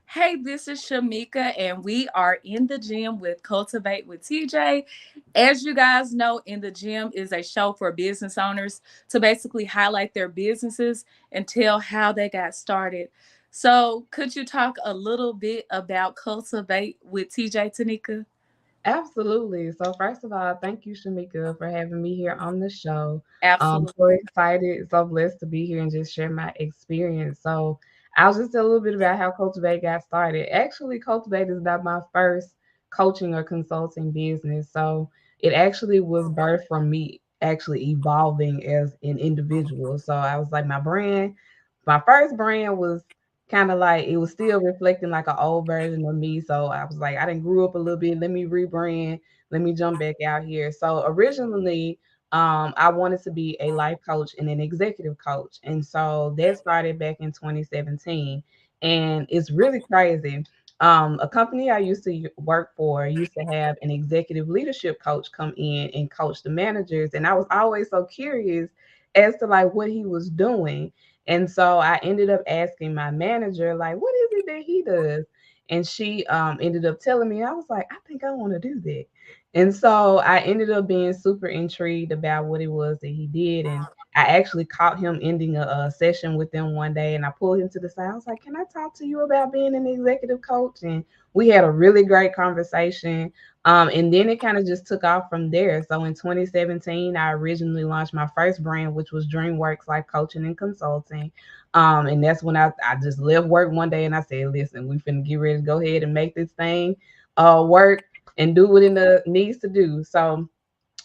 Hey, this is Shamika, and we are in the gym with Cultivate with TJ. As you guys know, In the Gym is a show for business owners to basically highlight their businesses and tell how they got started. So, could you talk a little bit about Cultivate with TJ, Tanika? Absolutely. So first of all, thank you, Shamika, for having me here on the show. So Absolutely. excited, so blessed to be here and just share my experience. So I'll just tell a little bit about how Cultivate got started. Actually, Cultivate is not my first coaching or consulting business. So it actually was birthed from me actually evolving as an individual. So I was like, my first brand was kind of like it was still reflecting like an old version of me. So I was like, I didn't grew up a little bit. Let me rebrand. Let me jump back out here. So originally, I wanted to be a life coach and an executive coach, and so that started back in 2017. And it's really crazy. A company I used to work for used to have an executive leadership coach come in and coach the managers, and I was always so curious as to like what he was doing. And so I ended up asking my manager, like, what is it that he does? And she ended up telling me, I was like, I think I want to do that. And so I ended up being super intrigued about what it was that he did. And I actually caught him ending a session with them one day, and I pulled him to the side. I was like, can I talk to you about being an executive coach? And we had a really great conversation. And then it kind of just took off from there. So in 2017, I originally launched my first brand, which was DreamWorks Life Coaching and Consulting. And that's when I just left work one day and I said, listen, we finna get ready to go ahead and make this thing work and do what it needs to do. So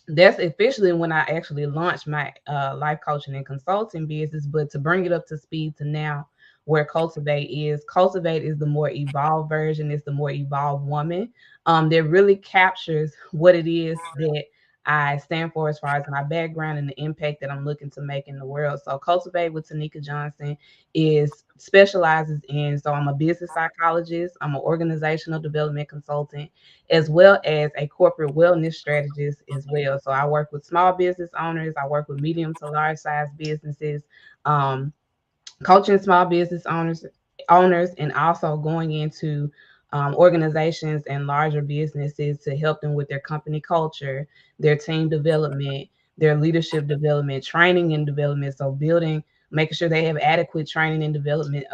that's officially when I actually launched my life coaching and consulting business. But to bring it up to speed to now, where Cultivate is the more evolved version, it's the more evolved woman that really captures what it is that I stand for as far as my background and the impact that I'm looking to make in the world. So Cultivate with Tanika Johnson is specializes in, so I'm a business psychologist, I'm an organizational development consultant, as well as a corporate wellness strategist as well. So I work with small business owners, I work with medium to large size businesses, um, coaching small business owners, and also going into organizations and larger businesses to help them with their company culture, their team development, their leadership development, training and development. So building, making sure they have adequate training and development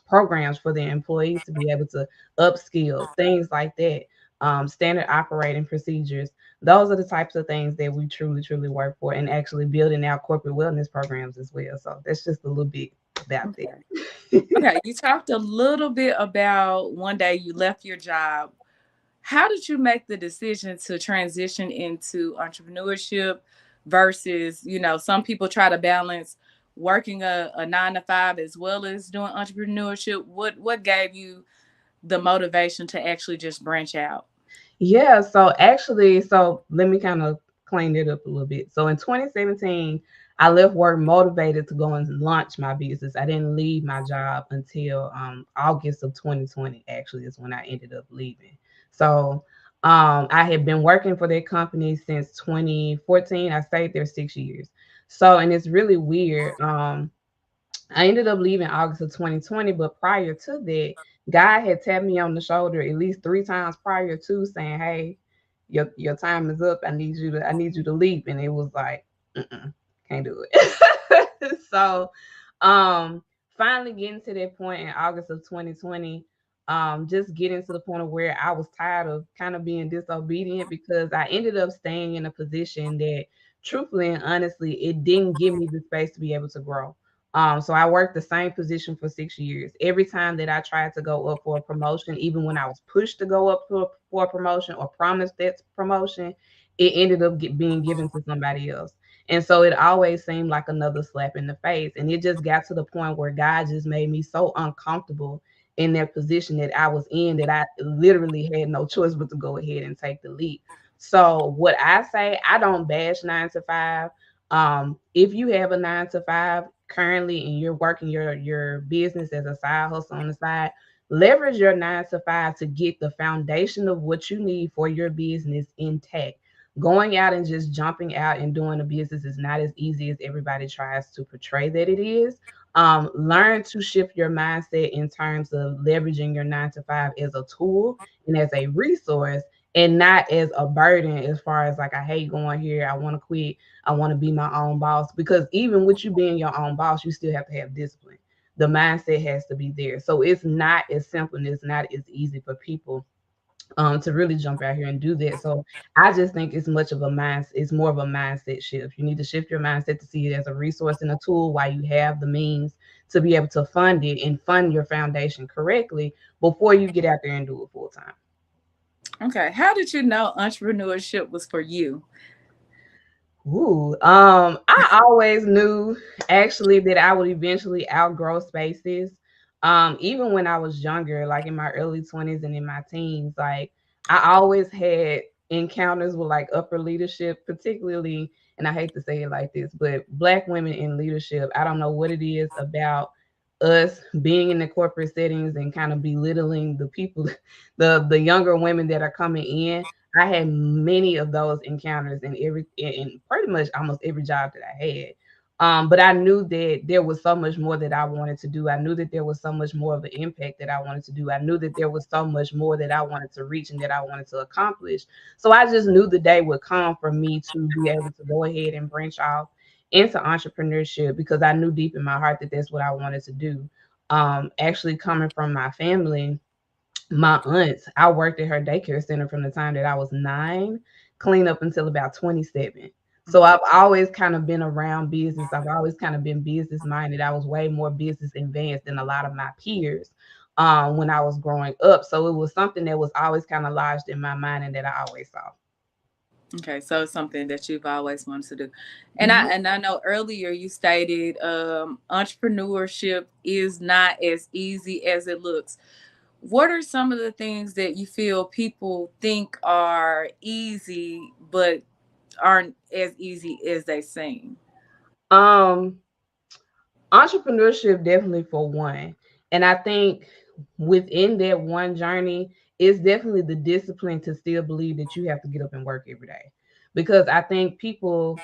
programs for their employees to be able to upskill, things like that. Standard operating procedures. Those are the types of things that we truly, truly work for, and actually building out corporate wellness programs as well. So that's just a little bit about Okay. that. Okay. You talked a little bit about one day you left your job. How did you make the decision to transition into entrepreneurship versus, some people try to balance working a 9 to 5 as well as doing entrepreneurship? What gave you the motivation to actually just branch out? Yeah, so actually, so let me kind of clean it up a little bit. So in 2017, I left work motivated to go and launch my business. I didn't leave my job until August of 2020, actually, is when I ended up leaving. So I had been working for that company since 2014. I stayed there 6 years. So, and it's really weird. I ended up leaving August of 2020, but prior to that, God had tapped me on the shoulder at least 3 times prior to saying, "Hey, your time is up. I need you to leave." And it was like, can't do it. So, finally getting to that point in August of 2020, just getting to the point of where I was tired of kind of being disobedient because I ended up staying in a position that, truthfully and honestly, it didn't give me the space to be able to grow. So I worked the same position for 6 years. Every time that I tried to go up for a promotion, even when I was pushed to go up for a promotion or promised that promotion, it ended up being given to somebody else. And so it always seemed like another slap in the face. And it just got to the point where God just made me so uncomfortable in that position that I was in that I literally had no choice but to go ahead and take the leap. So what I say, I don't bash 9 to 5. If you have a 9 to 5 currently and you're working your business as a side hustle on the side, leverage your 9 to 5 to get the foundation of what you need for your business intact. Going out and just jumping out and doing a business is not as easy as everybody tries to portray that it is. Learn to shift your mindset in terms of leveraging your 9 to 5 as a tool and as a resource, and not as a burden. As far as like, I hate going here, I want to quit, I want to be my own boss. Because even with you being your own boss, you still have to have discipline. The mindset has to be there. So it's not as simple and it's not as easy for people to really jump out here and do that. So I just think it's more of a mindset shift. You need to shift your mindset to see it as a resource and a tool while you have the means to be able to fund it and fund your foundation correctly before you get out there and do it full time. Okay. How did you know entrepreneurship was for you? Ooh, I always knew actually that I would eventually outgrow spaces. Even when I was younger, like in my early 20s and in my teens, like I always had encounters with like upper leadership, particularly, and I hate to say it like this, but Black women in leadership. I don't know what it is about us being in the corporate settings and kind of belittling the people, the younger women that are coming in. I had many of those encounters in pretty much almost every job that I had. But I knew that there was so much more that I wanted to do. I knew that there was so much more of an impact that I wanted to do. I knew that there was so much more that I wanted to reach and that I wanted to accomplish. So I just knew the day would come for me to be able to go ahead and branch off into entrepreneurship, because I knew deep in my heart that that's what I wanted to do. Actually, coming from my family, my aunt, I worked at her daycare center from the time that I was 9, clean up until about 27. So I've always kind of been around business. I've always kind of been business minded. I was way more business advanced than a lot of my peers when I was growing up. So it was something that was always kind of lodged in my mind and that I always saw. Okay, so it's something that you've always wanted to do. And I Mhm. and I know earlier you stated entrepreneurship is not as easy as it looks. What are some of the things that you feel people think are easy but aren't as easy as they seem? Um, Entrepreneurship definitely for one. And I think within that one journey is definitely the discipline to still believe that you have to get up and work every day. Because I think people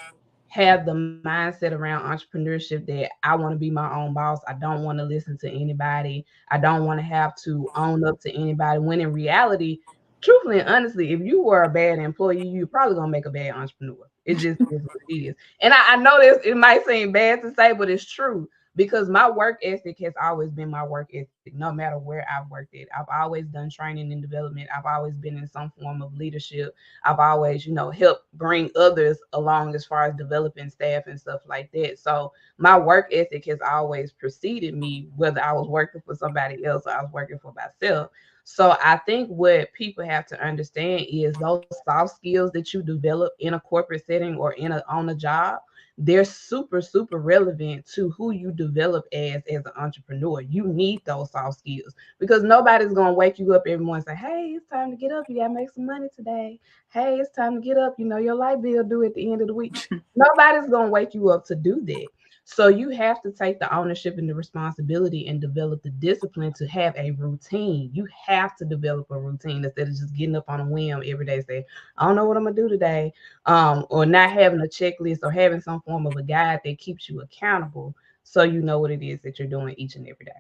have the mindset around entrepreneurship that I want to be my own boss. I don't want to listen to anybody. I don't want to have to own up to anybody. When in reality, truthfully and honestly, if you were a bad employee, you're probably gonna make a bad entrepreneur. It just is what it is. And I know this, it might seem bad to say, but it's true, because my work ethic has always been my work ethic, no matter where I've worked at. I've always done training and development. I've always been in some form of leadership. I've always, helped bring others along as far as developing staff and stuff like that. So my work ethic has always preceded me, whether I was working for somebody else or I was working for myself. So I think what people have to understand is those soft skills that you develop in a corporate setting or on a job, they're super super relevant to who you develop as an entrepreneur. You need those soft skills, because nobody's going to wake you up every morning and say, hey, it's time to get up, you got to make some money today. Hey, it's time to get up, your light bill due at the end of the week. Nobody's going to wake you up to do that. So you have to take the ownership and the responsibility and develop the discipline to have a routine. You have to develop a routine instead of just getting up on a whim every day, say, I don't know what I'm gonna do today, or not having a checklist or having some form of a guide that keeps you accountable, so you know what it is that you're doing each and every day.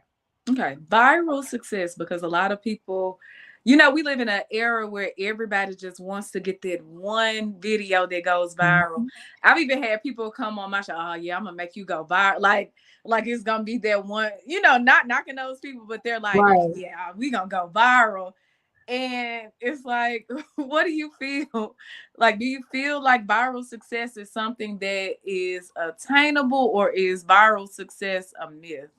Okay, viral success, because a lot of people, we live in an era where everybody just wants to get that one video that goes viral. Mhm. I've even had people come on my show, oh yeah, I'm gonna make you go viral. Like it's gonna be that one, not knocking those people, but they're like, Right. yeah, we gonna go viral. And it's like, what do you feel? Like, do you feel like viral success is something that is attainable, or is viral success a myth?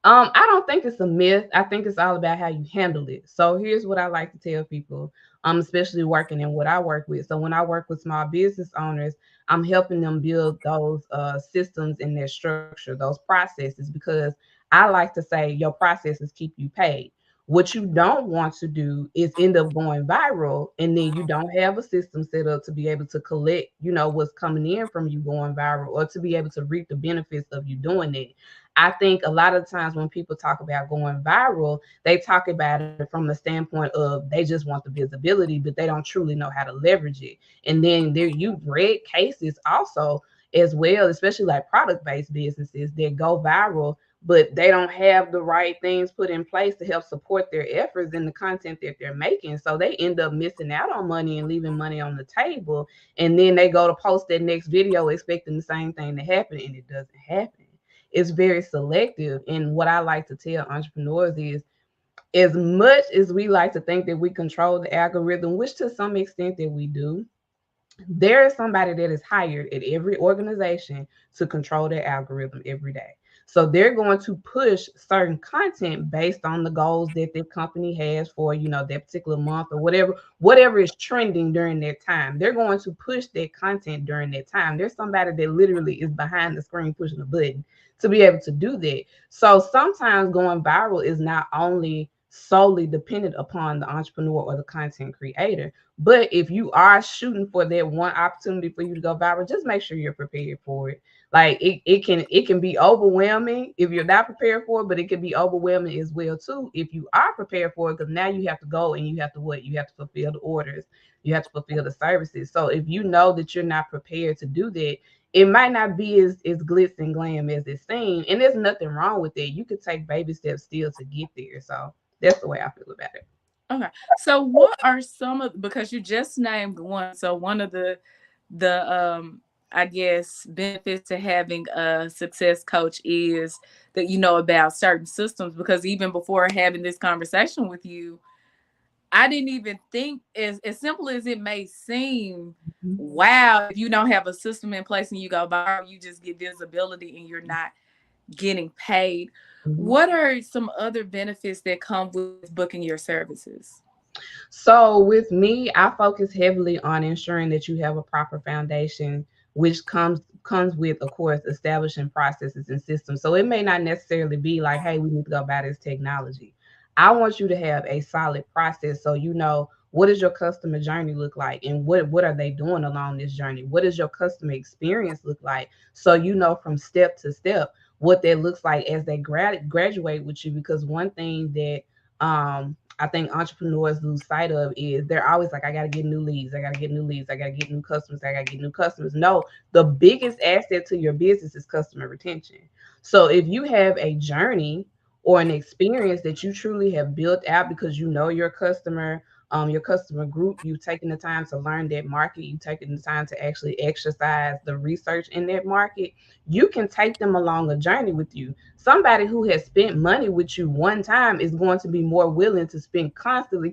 I don't think it's a myth. I think it's all about how you handle it. So here's what I like to tell people, especially working in what I work with. So when I work with small business owners, I'm helping them build those systems in their structure, those processes, because I like to say your processes keep you paid. What you don't want to do is end up going viral and then you don't have a system set up to be able to collect, what's coming in from you going viral, or to be able to reap the benefits of you doing it. I think a lot of times when people talk about going viral, they talk about it from the standpoint of they just want the visibility, but they don't truly know how to leverage it. And then there you've read cases also as well, especially like product based businesses that go viral but they don't have the right things put in place to help support their efforts and the content that they're making. So they end up missing out on money and leaving money on the table. And then they go to post that next video expecting the same thing to happen, and it doesn't happen. It's very selective. And what I like to tell entrepreneurs is, as much as we like to think that we control the algorithm, which to some extent that we do, there is somebody that is hired at every organization to control their algorithm every day. So they're going to push certain content based on the goals that the company has for, that particular month or whatever is trending during that time. They're going to push that content during that time. There's somebody that literally is behind the screen pushing a button to be able to do that. So sometimes going viral is not only solely dependent upon the entrepreneur or the content creator, but if you are shooting for that one opportunity for you to go viral, just make sure you're prepared for it. Like it can be overwhelming if you're not prepared for it, but it can be overwhelming as well too if you are prepared for it, because now you have to go and you have to what? You have to fulfill the orders, you have to fulfill the services. So if you know that you're not prepared to do that, it might not be as glitz and glam as it seems. And there's nothing wrong with that. You could take baby steps still to get there. So that's the way I feel about it. Okay. So what are some of, because you just named one. So one of the I guess benefits to having a success coach is that you know about certain systems, because even before having this conversation with you, I didn't even think, as simple as it may seem, wow, if you don't have a system in place and you go viral, you just get visibility and you're not getting paid. Mhm. What are some other benefits that come with booking your services? So with me, I focus heavily on ensuring that you have a proper foundation, which comes with, of course, establishing processes and systems. So it may not necessarily be like, hey, we need to go buy this technology. I want you to have a solid process so you know what does your customer journey look like and what are they doing along this journey? What does your customer experience look like? So you know from step to step what that looks like as they graduate with you. Because one thing that I think entrepreneurs lose sight of is they're always like, I got to get new leads. I got to get new leads. I got to get new customers. I got to get new customers. No, the biggest asset to your business is customer retention. So if you have a journey or an experience that you truly have built out because you know your customer group, you've taken the time to learn that market, you've taken the time to actually exercise the research in that market, you can take them along a journey with you. Somebody who has spent money with you one time is going to be more willing to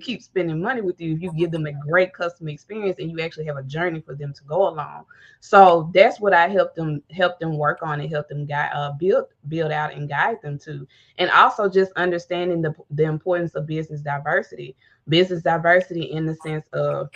keep spending money with you if you give them a great customer experience and you actually have a journey for them to go along. So that's what I help them work on and help them guide, build out and guide them to. And also just understanding the importance of business diversity in the sense of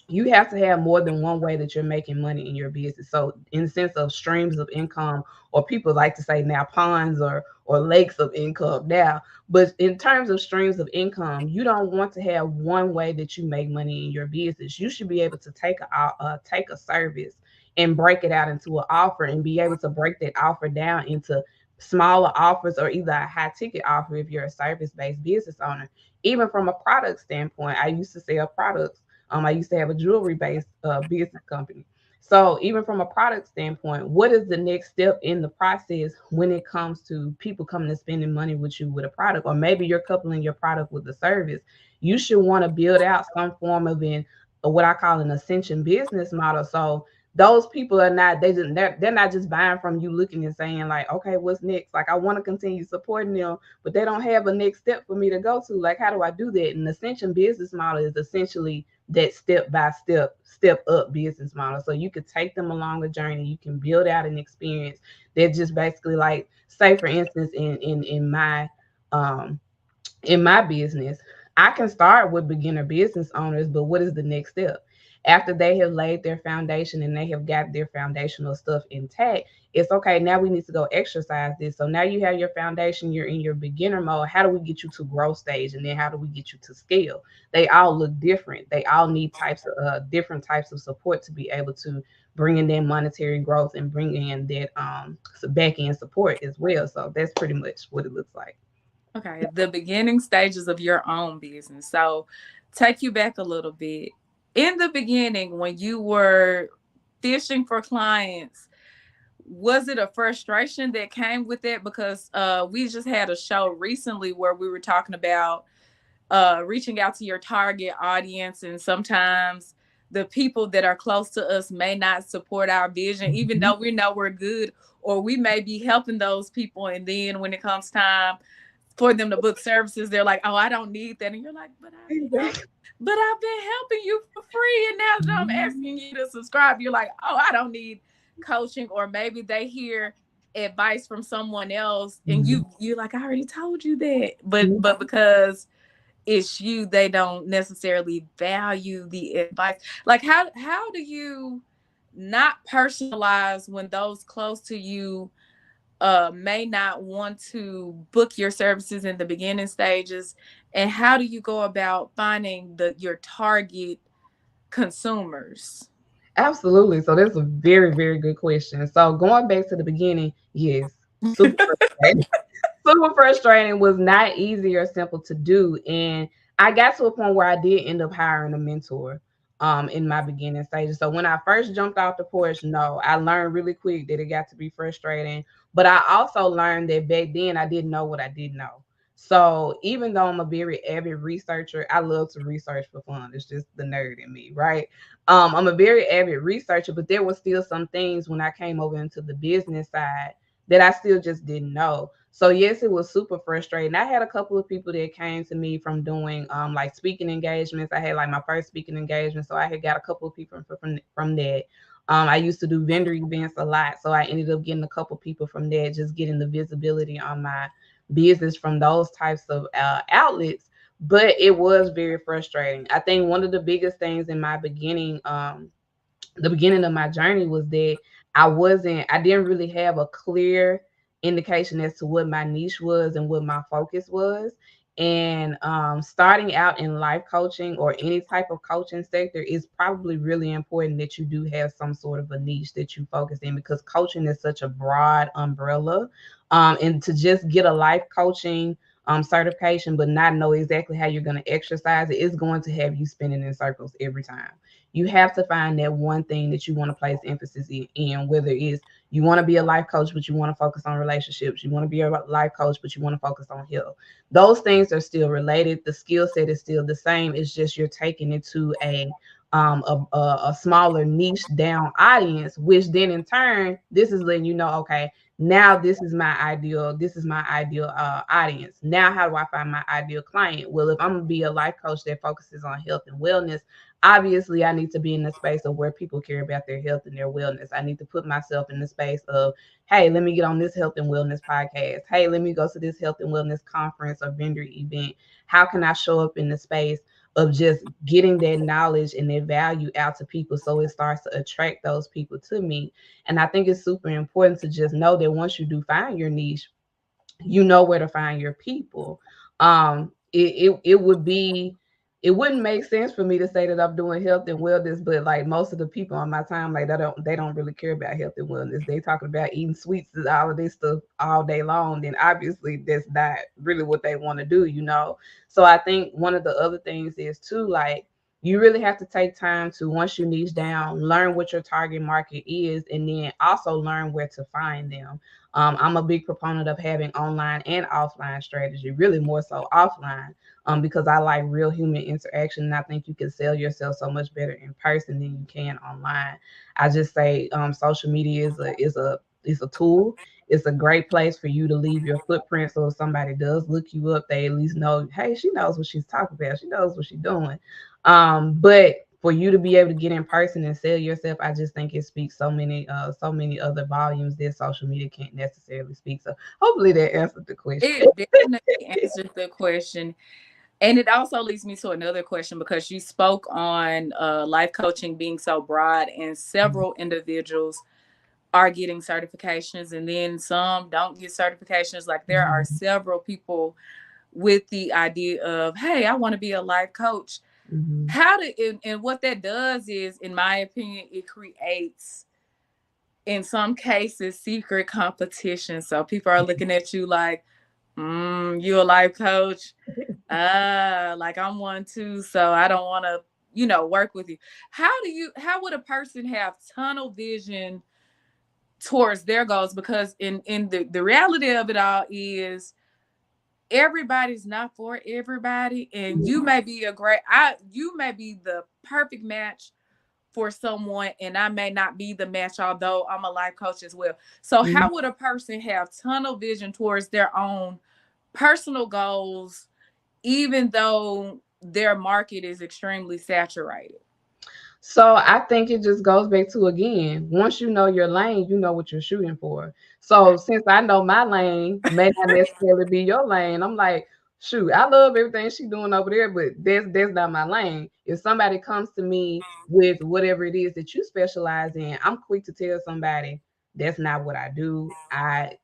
you have to have more than one way that you're making money in your business. So in the sense of streams of income, or people like to say now ponds or lakes of income now. But in terms of streams of income, you don't want to have one way that you make money in your business. You should be able to take a service and break it out into an offer and be able to break that offer down into smaller offers or either a high ticket offer if you're a service based business owner. Even from a product standpoint, I used to sell products. I used to have a jewelry based business company. So, even from a product standpoint, what is the next step in the process when it comes to people coming and spending money with you with a product? Or maybe you're coupling your product with a service. You should want to build out some form of what I call an ascension business model. So, those people are not they're not just buying from you looking and saying like, okay, what's next? Like, I want to continue supporting them, but they don't have a next step for me to go to. Like, how do I do that? An ascension business model is essentially that step by step up business model. So you could take them along a journey. You can build out an experience that just basically, like, say for instance, um in my business, I can start with beginner business owners, but what is the next step? After they have laid their foundation and they have got their foundational stuff intact, it's okay. Now we need to go exercise this. So now you have your foundation, you're in your beginner mode. How do we get you to growth stage? And then how do we get you to scale? They all look different. They all need types of different types of support to be able to bring in that monetary growth and bring in that back end support as well. So that's pretty much what it looks like. Okay, the beginning stages of your own business. So, take you back a little bit. In the beginning, when you were fishing for clients, was it a frustration that came with that? Because we just had a show recently where we were talking about reaching out to your target audience, and sometimes the people that are close to us may not support our vision, even Mhm. though we know we're good, or we may be helping those people, and then when it comes time for them to book services, they're like, "Oh, I don't need that," and you're like, Exactly. but I've been helping you for free, and now that I'm asking you to subscribe, you're like, "Oh, I don't need coaching," or maybe they hear advice from someone else, and Mhm. you're like, "I already told you that," Mhm. but because it's you, they don't necessarily value the advice. Like, how do you not personalize when those close to you may not want to book your services in the beginning stages, and how do you go about finding the your target consumers? Absolutely. So that's a very, very good question. So going back to the beginning, yes, super frustrating. Super frustrating, was not easy or simple to do. And I got to a point where I did end up hiring a mentor in my beginning stages. So when I first jumped off the porch, no, I learned really quick that it got to be frustrating. But I also learned that back then I didn't know what I didn't know. So even though I'm a very avid researcher, I love to research for fun. It's just the nerd in me, right? I'm a very avid researcher, but there was still some things when I came over into the business side that I still just didn't know. So yes, it was super frustrating. I had a couple of people that came to me from doing like speaking engagements. I had like my first speaking engagement, so I had got a couple of people from that. I used to do vendor events a lot, so I ended up getting a couple people from that, just getting the visibility on my business from those types of outlets. But it was very frustrating. I think one of the biggest things in my beginning the beginning of my journey was that I didn't really have a clear indication as to what my niche was and what my focus was. And starting out in life coaching or any type of coaching sector is probably really important that you do have some sort of a niche that you focus in, because coaching is such a broad umbrella. And to just get a life coaching certification but not know exactly how you're going to exercise it is going to have you spinning in circles every time. You have to find that one thing that you want to place emphasis in, whether it's you want to be a life coach but you want to focus on relationships, you want to be a life coach but you want to focus on health. Those things are still related, the skill set is still the same. It's just you're taking it to a smaller niche down audience, which then in turn this is letting you know, okay, now this is my ideal audience. Now how do I find my ideal client? Well, if I'm gonna be a life coach that focuses on health and wellness, obviously I need to be in the space of where people care about their health and their wellness. I need to put myself in the space of, hey, let me get on this health and wellness podcast. Hey, let me go to this health and wellness conference or vendor event. How can I show up in the space of just getting that knowledge and that value out to people so it starts to attract those people to me? And I think it's super important to just know that once you do find your niche, you know where to find your people. It would be, it wouldn't make sense for me to say that I'm doing health and wellness, but like most of the people on my time, like they don't really care about health and wellness. They talking about eating sweets and all of this stuff all day long. Then obviously that's not really what they want to do. So I think one of the other things is too, like, you really have to take time to, once you niche down, learn what your target market is, and then also learn where to find them. I'm a big proponent of having online and offline strategy, really more so offline, because I like real human interaction. And I think you can sell yourself so much better in person than you can online. I just say social media is a tool. It's a great place for you to leave your footprint. So if somebody does look you up, they at least know, hey, she knows what she's talking about. She knows what she's doing. But for you to be able to get in person and sell yourself, I just think it speaks so many other volumes that social media can't necessarily speak. So hopefully that answered the question. It definitely answers the question. And it also leads me to another question, because you spoke on life coaching being so broad, and several individuals are getting certifications, and then some don't get certifications. Like, there are Mhm. several people with the idea of, hey, I want to be a life coach. Mhm. And what that does is, in my opinion, it creates, in some cases, secret competition. So people are looking at you like, you a life coach? Like, I'm one too, so I don't want to, work with you. How would a person have tunnel vision towards their goals, because in the reality of it all is everybody's not for everybody, and you may be you may be the perfect match for someone, and I may not be the match, although I'm a life coach as well. So Mhm. how would a person have tunnel vision towards their own personal goals even though their market is extremely saturated? So I think it just goes back to, again, once you know your lane, you know what you're shooting for. So since I know my lane may not necessarily be your lane, I'm like, shoot, I love everything she's doing over there, but that's not my lane. If somebody comes to me with whatever it is that you specialize in, I'm quick to tell somebody that's not what I do. I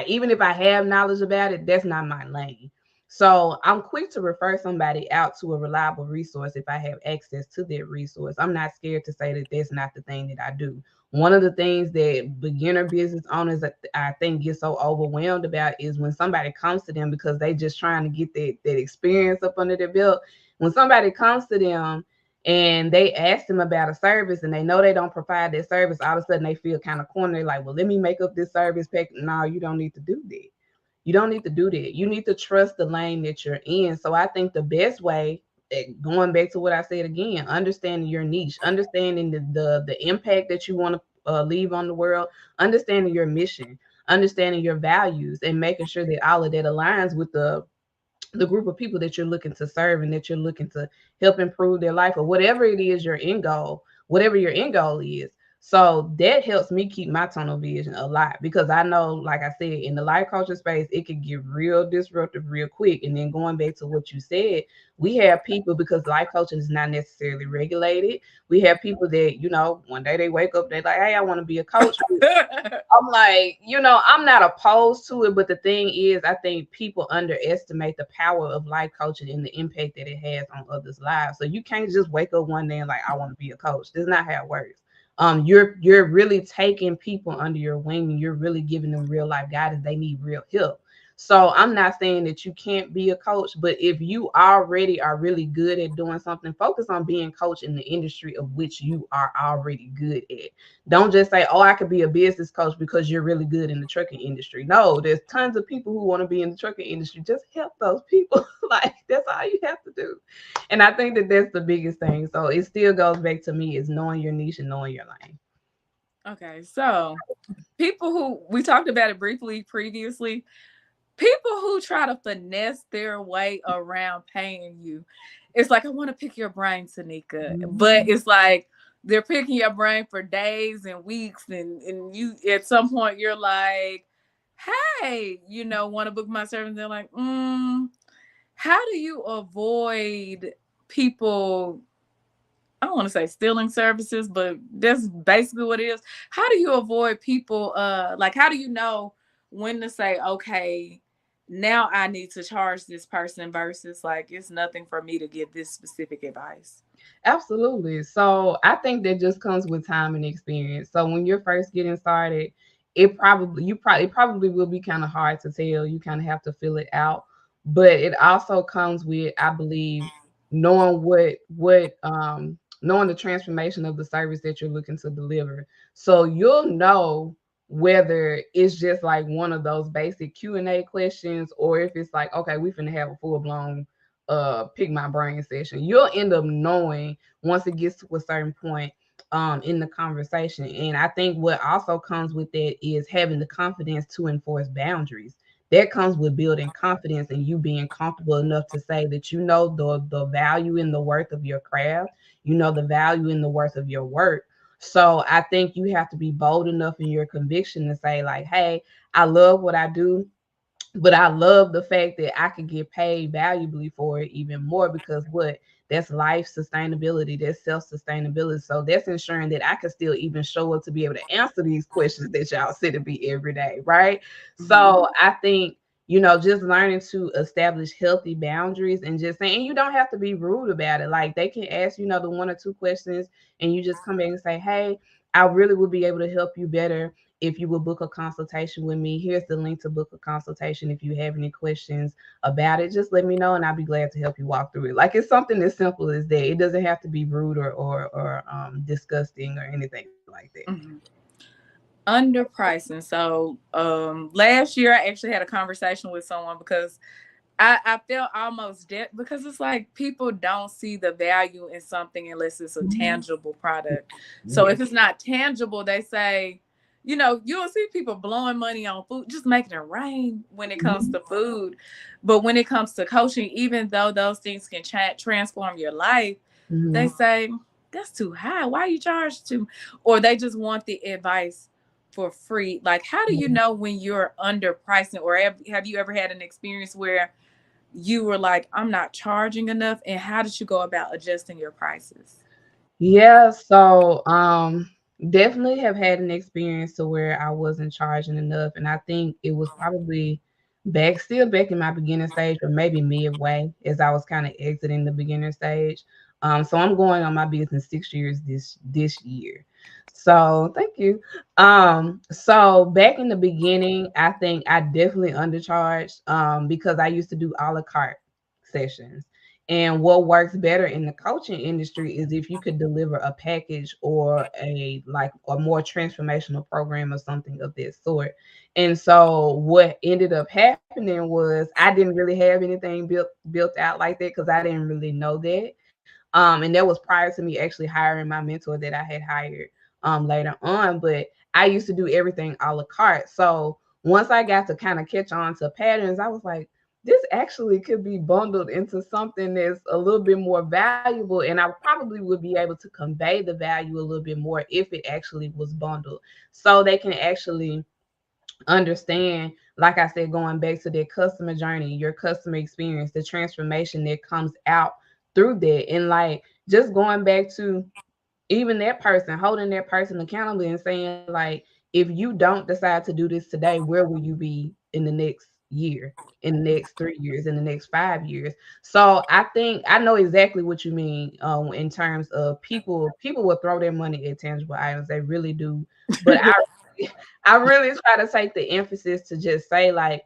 even if I have knowledge about it, that's not my lane. So I'm quick to refer somebody out to a reliable resource if I have access to that resource. I'm not scared to say that that's not the thing that I do. One of the things that beginner business owners, I think, get so overwhelmed about is when somebody comes to them because they just trying to get that experience up under their belt. When somebody comes to them and they ask them about a service and they know they don't provide that service, all of a sudden they feel kind of cornered. They're like, well, let me make up this service pack. No, you don't need to do that. You don't need to do that. You need to trust the lane that you're in. So I think the best way, going back to what I said again, understanding your niche, understanding the impact that you want to leave on the world, understanding your mission, understanding your values, and making sure that all of that aligns with the group of people that you're looking to serve and that you're looking to help improve their life, or whatever it is your end goal, whatever your end goal is. So that helps me keep my tunnel vision a lot, because I know, like I said, in the life coaching space, it can get real disruptive real quick. And then going back to what you said, we have people, because life coaching is not necessarily regulated. We have people that, one day they wake up, they're like, hey, I want to be a coach. I'm like, I'm not opposed to it, but the thing is, I think people underestimate the power of life coaching and the impact that it has on others' lives. So you can't just wake up one day and like, I want to be a coach. That's not how it works. You're really taking people under your wing, and you're really giving them real life guidance. They need real help. So I'm not saying that you can't be a coach, but if you already are really good at doing something, focus on being coach in the industry of which you are already good at. Don't just say, oh, I could be a business coach because you're really good in the trucking industry. No, there's tons of people who want to be in the trucking industry. Just help those people. Like, that's all you have to do. And I think that that's the biggest thing. So it still goes back to me, is knowing your niche and knowing your lane. Okay, so people who we talked about it briefly previously, people who try to finesse their way around paying you. It's like, I want to pick your brain, Tanika, but Mhm. it's like they're picking your brain for days and weeks, and you at some point you're like, hey, want to book my service? They're like, how do you avoid people, I don't want to say stealing services, but that's basically what it is. How do you avoid people like, how do you know when to say, okay, now I need to charge this person versus like it's nothing for me to give this specific advice? Absolutely. So I think that just comes with time and experience. So when you're first getting started, it probably will be kind of hard to tell. You kind of have to feel it out. But it also comes with, I believe, knowing knowing the transformation of the service that you're looking to deliver. So you'll know whether it's just like one of those basic Q&A questions, or if it's like, okay, we finna have a full blown pick my brain session. You'll end up knowing once it gets to a certain point in the conversation. And I think what also comes with that is having the confidence to enforce boundaries. That comes with building confidence and you being comfortable enough to say that you know the value and the worth of your craft, you know the value and the worth of your work. So I think you have to be bold enough in your conviction to say, like, hey, I love what I do, but I love the fact that I could get paid valuably for it even more, because what, that's life sustainability, that's self sustainability. So that's ensuring that I can still even show up to be able to answer these questions that y'all sit to be every day, right? Mhm. So I think, just learning to establish healthy boundaries and just saying, and you don't have to be rude about it. Like, they can ask, the one or two questions, and you just come back and say, hey, I really would be able to help you better if you will book a consultation with me. Here's the link to book a consultation. If you have any questions about it, just let me know and I'll be glad to help you walk through it. Like, it's something as simple as that. It doesn't have to be rude or disgusting or anything like that. Mhm. Underpricing. So last year I actually had a conversation with someone because I felt almost dead because it's like people don't see the value in something unless it's a tangible product. So Yes. if it's not tangible, they say, you know, you'll see people blowing money on food, just making it rain when it comes to food. But when it comes to coaching, even though those things can transform your life, they Mhm. say, that's too high. Why you charge too? Or they just want the advice for free. Like, how do you know when you're underpricing? Or have you ever had an experience where you were like, I'm not charging enough? And how did you go about adjusting your prices? Yeah, so definitely have had an experience to where I wasn't charging enough. And I think it was probably back in my beginner stage, or maybe midway as I was kind of exiting the beginner stage. So I'm going on my business 6 years this year. So thank you. So back in the beginning, I think I definitely undercharged because I used to do a la carte sessions. And what works better in the coaching industry is if you could deliver a package or a like a more transformational program or something of that sort. And so what ended up happening was I didn't really have anything built out like that because I didn't really know that. And that was prior to me actually hiring my mentor that I had hired later on. But I used to do everything a la carte. So once I got to kind of catch on to patterns, I was like, this actually could be bundled into something that's a little bit more valuable. And I probably would be able to convey the value a little bit more if it actually was bundled. So they can actually understand, like I said, going back to their customer journey, your customer experience, the transformation that comes out through that. And like just going back to even that person, holding that person accountable and saying, like, if you don't decide to do this today, where will you be in the next year, in the next 3 years, in the next 5 years? So I think I know exactly what you mean in terms of people will throw their money at tangible items. They really do. But I really try to take the emphasis to just say, like,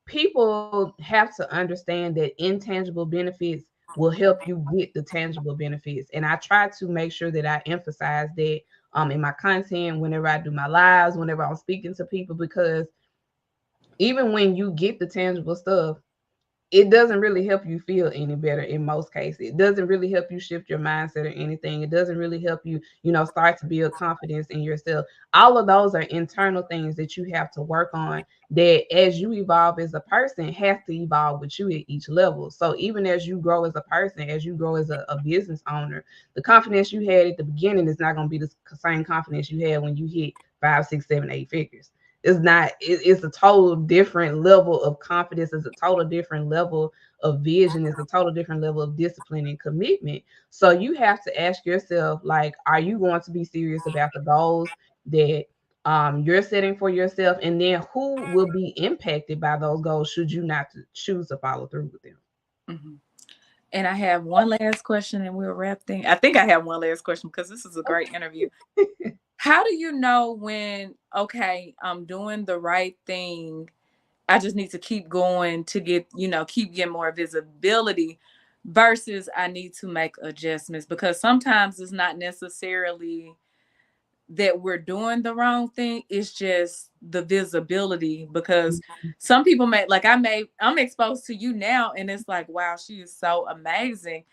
people have to understand that intangible benefits will help you get the tangible benefits. And I try to make sure that I emphasize that in my content, whenever I do my lives, whenever I'm speaking to people, because even when you get the tangible stuff, it doesn't really help you feel any better in most cases. It doesn't really help you shift your mindset or anything. It doesn't really help you, start to build confidence in yourself. All of those are internal things that you have to work on that as you evolve as a person has to evolve with you at each level. So even as you grow as a person, as you grow as a business owner, the confidence you had at the beginning is not going to be the same confidence you had when you hit 5, 6, 7, 8 figures. It's not, it's a total different level of confidence. It's a total different level of vision. It's a total different level of discipline and commitment. So you have to ask yourself, like, are you going to be serious about the goals that you're setting for yourself? And then who will be impacted by those goals should you not to choose to follow through with them? Mhm. And I have one last question and we'll wrap things. I think I have one last question because this is a great interview. How do you know when, okay, I'm doing the right thing? I just need to keep going to get, keep getting more visibility versus I need to make adjustments because sometimes it's not necessarily that we're doing the wrong thing. It's just the visibility because some people I'm exposed to you now and it's like, wow, she is so amazing.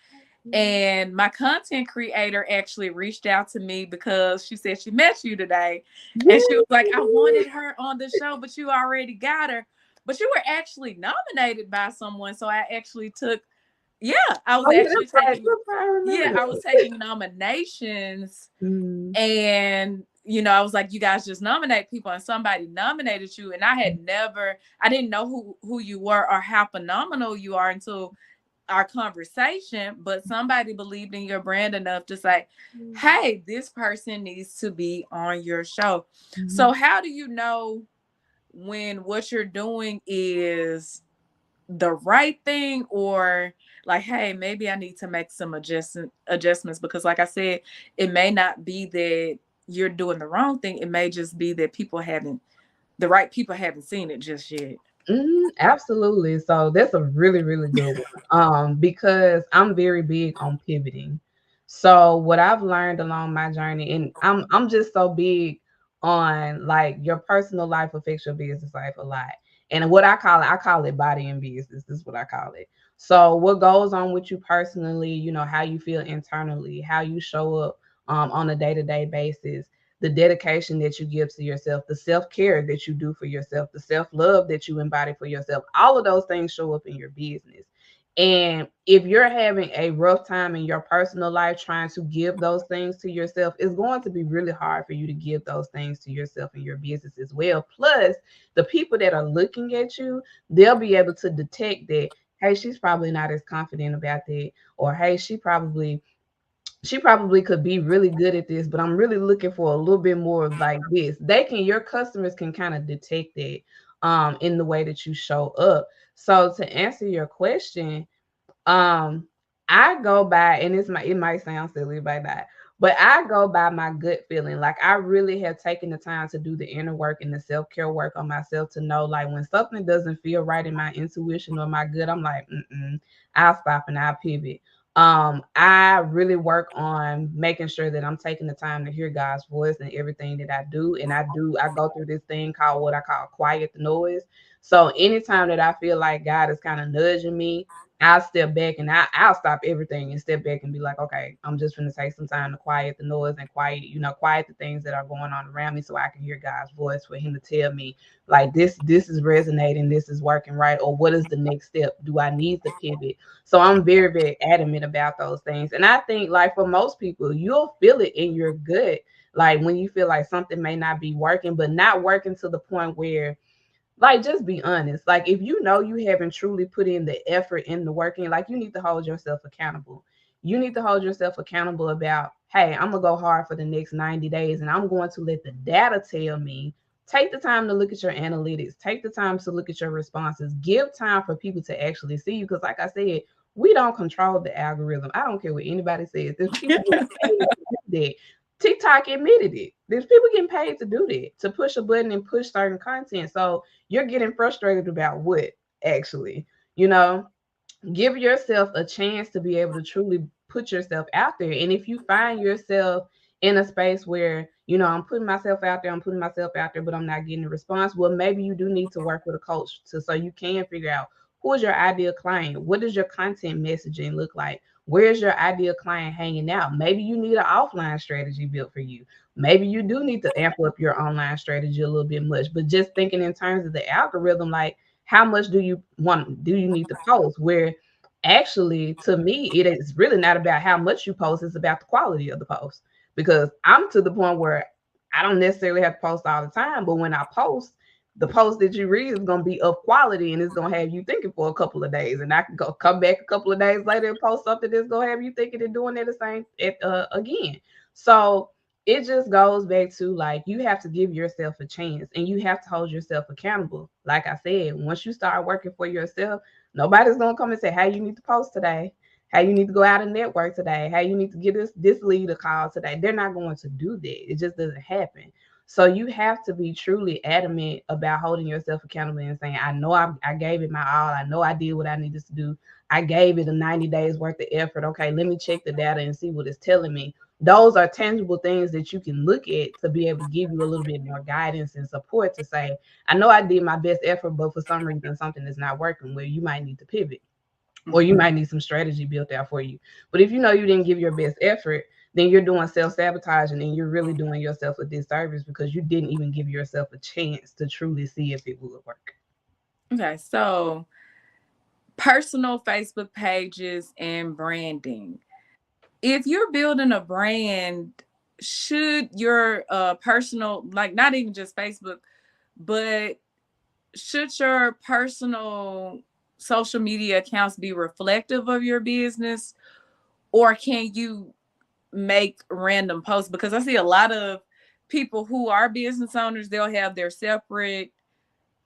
And my content creator actually reached out to me because she said she met you today. And she was like, I wanted her on the show, but you already got her. But you were actually nominated by someone. So I actually took, yeah, I was Oh yeah, actually that's right. taking, That's right. I remember yeah, I was that. taking nominations. Mm. And, I was like, you guys just nominate people and somebody nominated you. And I didn't know who you were or how phenomenal you are until our conversation, but somebody believed in your brand enough to say, hey, this person needs to be on your show. So, Mhm. how do you know when what you're doing is the right thing or like, hey, maybe I need to make some adjustments because, like I said, it may not be that you're doing the wrong thing. It may just be that the right people haven't seen it just yet. Absolutely. So that's a really, really good one. Because I'm very big on pivoting. So what I've learned along my journey, and I'm just so big on like your personal life affects your business life a lot. And what I call it body and business. This is what I call it. So what goes on with you personally, you know, how you feel internally, how you show up on a day-to-day basis, the dedication that you give to yourself, the self-care that you do for yourself, the self-love that you embody for yourself, all of those things show up in your business. And if you're having a rough time in your personal life trying to give those things to yourself, it's going to be really hard for you to give those things to yourself and your business as well. Plus, the people that are looking at you, they'll be able to detect that, hey, she's probably not as confident about that, or hey, she probably could be really good at this, but I'm really looking for a little bit more of like this. Your customers can kind of detect that in the way that you show up. So to answer your question, um, I go by, and it might sound silly by that, but I go by my gut feeling. Like I really have taken the time to do the inner work and the self-care work on myself to know like when something doesn't feel right in my intuition or my gut, I'm like, I'll stop and I'll pivot. I really work on making sure that I'm taking the time to hear God's voice in everything that I do. And I go through this thing called what I call quiet the noise. So anytime that I feel like God is kind of nudging me, I'll step back and I'll stop everything and step back and be like, okay, I'm just going to take some time to quiet the noise and quiet the things that are going on around me so I can hear God's voice for him to tell me like this is resonating, this is working right, or what is the next step? Do I need to pivot? So I'm very, very adamant about those things. And I think like for most people, you'll feel it in your gut. Like when you feel like something may not be working, but not working to the point where like just be honest. Like if you know you haven't truly put in the effort in the working, like you need to hold yourself accountable. You need to hold yourself accountable about, hey, I'm gonna go hard for the next 90 days and I'm going to let the data tell me. Take the time to look at your analytics, take the time to look at your responses, give time for people to actually see you. Because like I said, we don't control the algorithm. I don't care what anybody says. There's people getting paid to do that. TikTok admitted it. There's people getting paid to do that, to push a button and push certain content. So you're getting frustrated about what actually, you know, give yourself a chance to be able to truly put yourself out there. And if you find yourself in a space where, you know, I'm putting myself out there, but I'm not getting a response, well, maybe you do need to work with a coach to so you can figure out who is your ideal client, what does your content messaging look like, where's your ideal client hanging out. Maybe you need an offline strategy built for you. Maybe you do need to amp up your online strategy a little bit much, but just thinking in terms of the algorithm, like how much do you need to post? Where actually to me it is really not about how much you post, it's about the quality of the post. Because I'm to the point where I don't necessarily have to post all the time, but when I post, the post that you read is going to be of quality and it's going to have you thinking for a couple of days, and I can go come back a couple of days later and post something that's going to have you thinking and doing it the same again. So it just goes back to like you have to give yourself a chance and you have to hold yourself accountable. Like I said, once you start working for yourself, nobody's gonna come and say, "Hey, you need to post today. Hey, you need to go out and network today. Hey, you need to get this lead a call today." They're not going to do that. It just doesn't happen. So you have to be truly adamant about holding yourself accountable and saying, "I know I gave it my all. I know I did what I needed to do. I gave it a 90 days worth of effort. Okay, let me check the data and see what it's telling me." Those are tangible things that you can look at to be able to give you a little bit more guidance and support to say, I know I did my best effort, but for some reason something is not working, where you might need to pivot or you might need some strategy built out for you. But if you know you didn't give your best effort, then you're doing self-sabotaging and you're really doing yourself a disservice because you didn't even give yourself a chance to truly see if it would work. Okay, so personal Facebook pages and branding. If you're building a brand, should your personal, like not even just Facebook, but should your personal social media accounts be reflective of your business, or can you make random posts? Because I see a lot of people who are business owners, they'll have their separate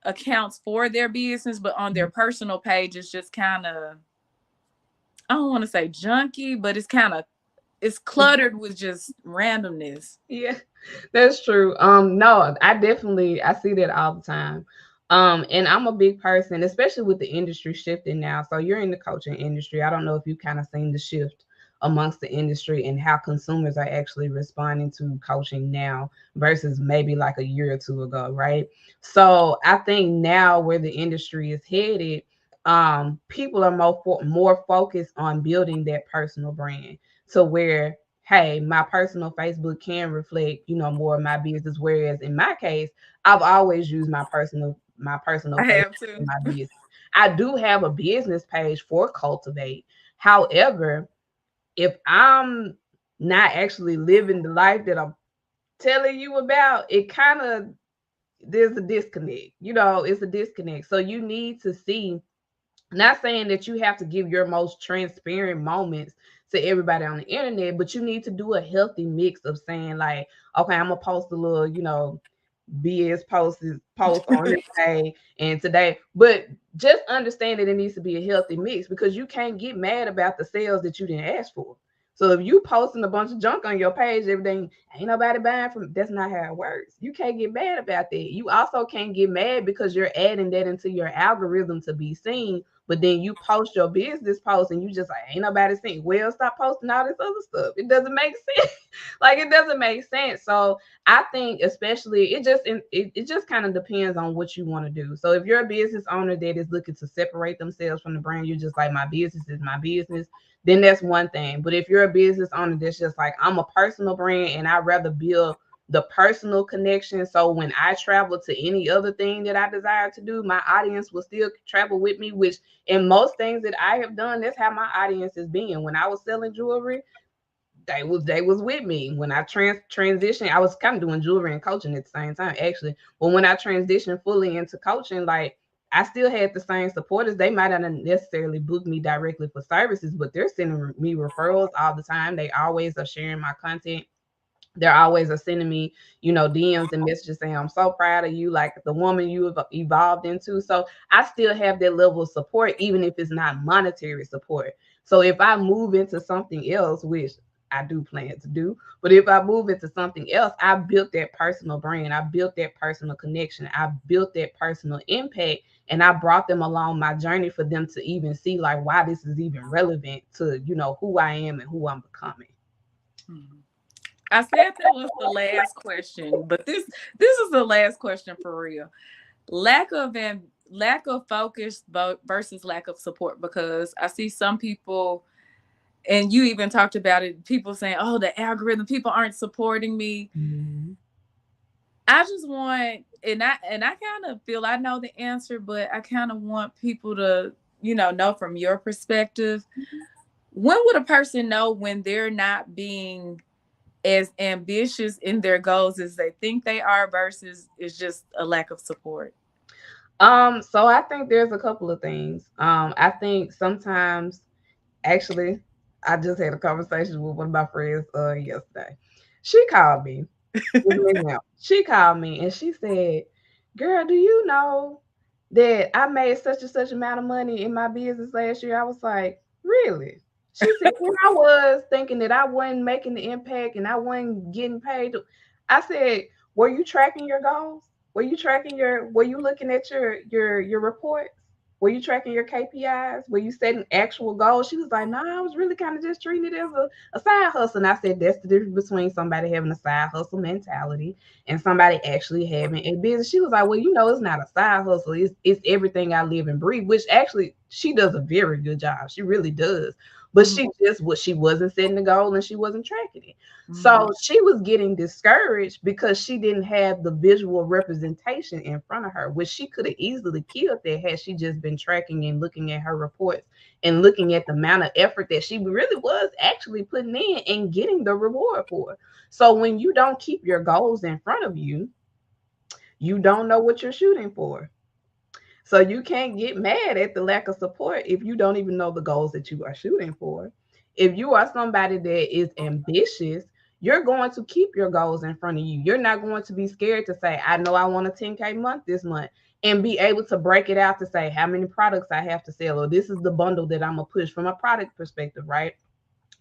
accounts for their business, but on their personal page it's just kind of, I don't want to say junky, but it's cluttered with just randomness. Yeah, that's true. No, I see that all the time. And I'm a big person, especially with the industry shifting now. So you're in the coaching industry. I don't know if you kind of seen the shift amongst the industry and how consumers are actually responding to coaching now versus maybe like a year or two ago, right? So I think now where the industry is headed, people are more focused on building that personal brand to where, hey, my personal Facebook can reflect, more of my business. Whereas in my case, I've always used my personal I Facebook have in to. my business. I do have a business page for Cultivate. However, if I'm not actually living the life that I'm telling you about, it kind of, there's a disconnect. It's a disconnect. So you need to see, not saying that you have to give your most transparent moments to everybody on the internet, but you need to do a healthy mix of saying like, okay, I'm gonna post a little, BS post on this day and today. But just understand that it needs to be a healthy mix because you can't get mad about the sales that you didn't ask for. So if you posting a bunch of junk on your page every day, ain't nobody buying from, that's not how it works. You can't get mad about that. You also can't get mad because you're adding that into your algorithm to be seen, but then you post your business post and you just like, ain't nobody seeing. Well, stop posting all this other stuff. It doesn't make sense. Like it doesn't make sense. So I think especially it just kind of depends on what you want to do. So if you're a business owner that is looking to separate themselves from the brand, you're just like, my business is my business, then that's one thing. But if you're a business owner that's just like, I'm a personal brand and I'd rather build the personal connection. So when I travel to any other thing that I desire to do, my audience will still travel with me, which in most things that I have done, that's how my audience has been. When I was selling jewelry, they was with me. When I transitioned, I was kind of doing jewelry and coaching at the same time, actually. But when I transitioned fully into coaching, like I still had the same supporters. They might not necessarily book me directly for services, but they're sending me referrals all the time. They always are sharing my content. They're always are sending me, DMs and messages saying, I'm so proud of you, like the woman you have evolved into. So I still have that level of support, even if it's not monetary support. So if I move into something else, which I do plan to do, but if I move into something else, I built that personal brand, I built that personal connection, I built that personal impact, and I brought them along my journey for them to even see like why this is even relevant to, who I am and who I'm becoming. Mhm. I said that was the last question, but this is the last question for real. Lack of focus versus lack of support, because I see some people, and you even talked about it, people saying, "Oh, the algorithm, people aren't supporting me." Mhm. I just want, and I kind of feel I know the answer, but I kind of want people to, know from your perspective, when would a person know when they're not being as ambitious in their goals as they think they are versus it's just a lack of support? So I think there's a couple of things. I think sometimes, actually, I just had a conversation with one of my friends yesterday. She called me. She called me and she said, "Girl, do you know that I made such and such amount of money in my business last year?" I was like, "Really?" She said, "When I was thinking that I wasn't making the impact and I wasn't getting paid." I said, "Were you tracking your goals? Were you looking at your reports? Were you tracking your KPIs? Were you setting actual goals?" She was like, "No, I was really kind of just treating it as a side hustle." And I said, that's the difference between somebody having a side hustle mentality and somebody actually having a business. She was like, "Well, it's not a side hustle. It's everything I live and breathe," which actually she does a very good job. She really does. But Mhm. she wasn't setting the goal and she wasn't tracking it. Mhm. So she was getting discouraged because she didn't have the visual representation in front of her, which she could have easily killed that had she just been tracking and looking at her reports and looking at the amount of effort that she really was actually putting in and getting the reward for. So when you don't keep your goals in front of you, you don't know what you're shooting for. So you can't get mad at the lack of support if you don't even know the goals that you are shooting for. If you are somebody that is ambitious, you're going to keep your goals in front of you. You're not going to be scared to say, I know I want a 10K month this month, and be able to break it out to say how many products I have to sell, or this is the bundle that I'm going to push from a product perspective, right?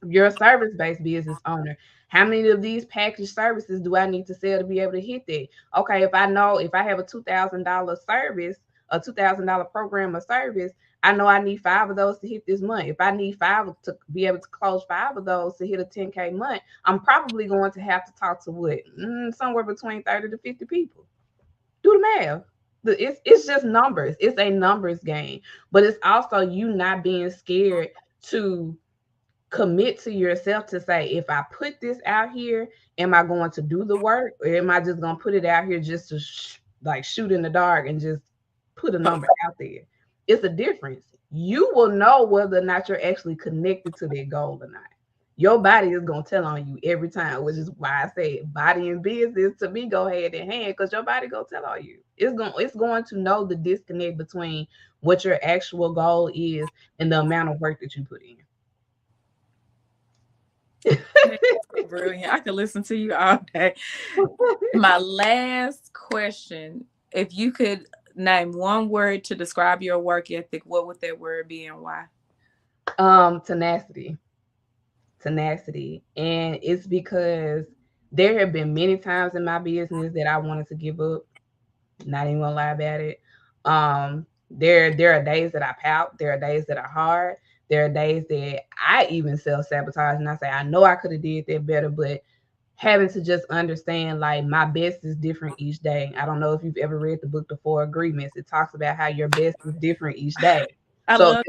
You're a service-based business owner. How many of these packaged services do I need to sell to be able to hit that? Okay, if I know if I have a $2,000 service, a $2,000 program or service, I know I need 5 of those to hit this month. If I need 5 to be able to close 5 of those to hit a 10K month, I'm probably going to have to talk to what, somewhere between 30 to 50 people. Do the math. It's just numbers. It's a numbers game, but it's also you not being scared to commit to yourself to say, if I put this out here, am I going to do the work, or am I just going to put it out here just to like shoot in the dark and just put a number out there? It's a difference. You will know whether or not you're actually connected to that goal or not. Your body is going to tell on you every time, which is why I say body and business to me go hand in hand, because your body going to tell on you. It's going to know the disconnect between what your actual goal is and the amount of work that you put Man, so brilliant. I could listen to you all day. My last question, if you could name one word to describe your work ethic, what would that word be and why? in. Tenacity. And it's because there have been many times in my business that I wanted to give up. Not even gonna lie about it. There are days that I pout. There are days that are hard. There are days that I even self sabotage, and I say I know I could have did that better, but having to just understand like my best is different each day. I don't know if you've ever read the book The Four Agreements. It talks about how your best is different each day. I So love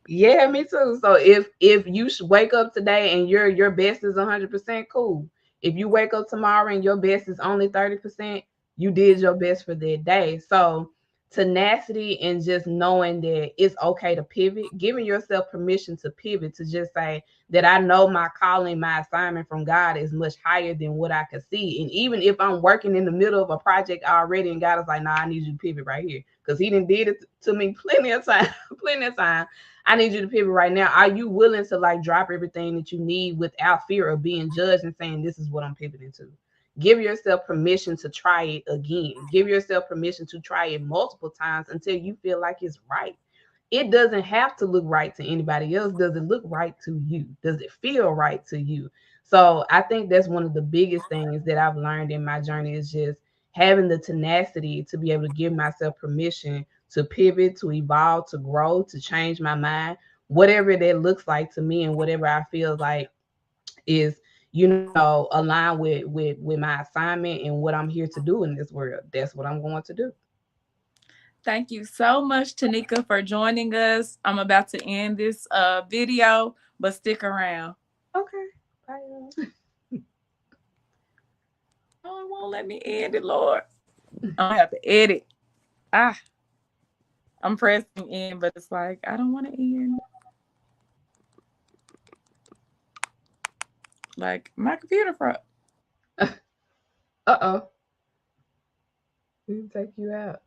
yeah, me too. So if you wake up today and your best is 100% cool. If you wake up tomorrow and your best is only 30%, you did your best for that day. So tenacity and just knowing that it's okay to pivot, giving yourself permission to pivot, to just say that I know my calling, my assignment from God is much higher than what I could see. And even if I'm working in the middle of a project already and God is like, nah, I need you to pivot right here. Because he didn't did it to me plenty of time, plenty of time. I need you to pivot right now. Are you willing to like drop everything that you need without fear of being judged and saying, this is what I'm pivoting to? Give yourself permission to try it again. Give yourself permission to try it multiple times until you feel like it's right. It doesn't have to look right to anybody else. Does it look right to you? Does it feel right to you? So I think that's one of the biggest things that I've learned in my journey, is just having the tenacity to be able to give myself permission to pivot, to evolve, to grow, to change my mind, whatever that looks like to me, and whatever I feel like is, aligned with my assignment and what I'm here to do in this world. That's what I'm going to do. Thank you so much, Tanika, for joining us. I'm about to end this video, but stick around. Okay. Bye. Oh, it won't let me end it, Lord. I'm gonna have to edit. Ah, I'm pressing end, but it's like I don't want to end. Like my computer froze. Uh oh. We can take you out.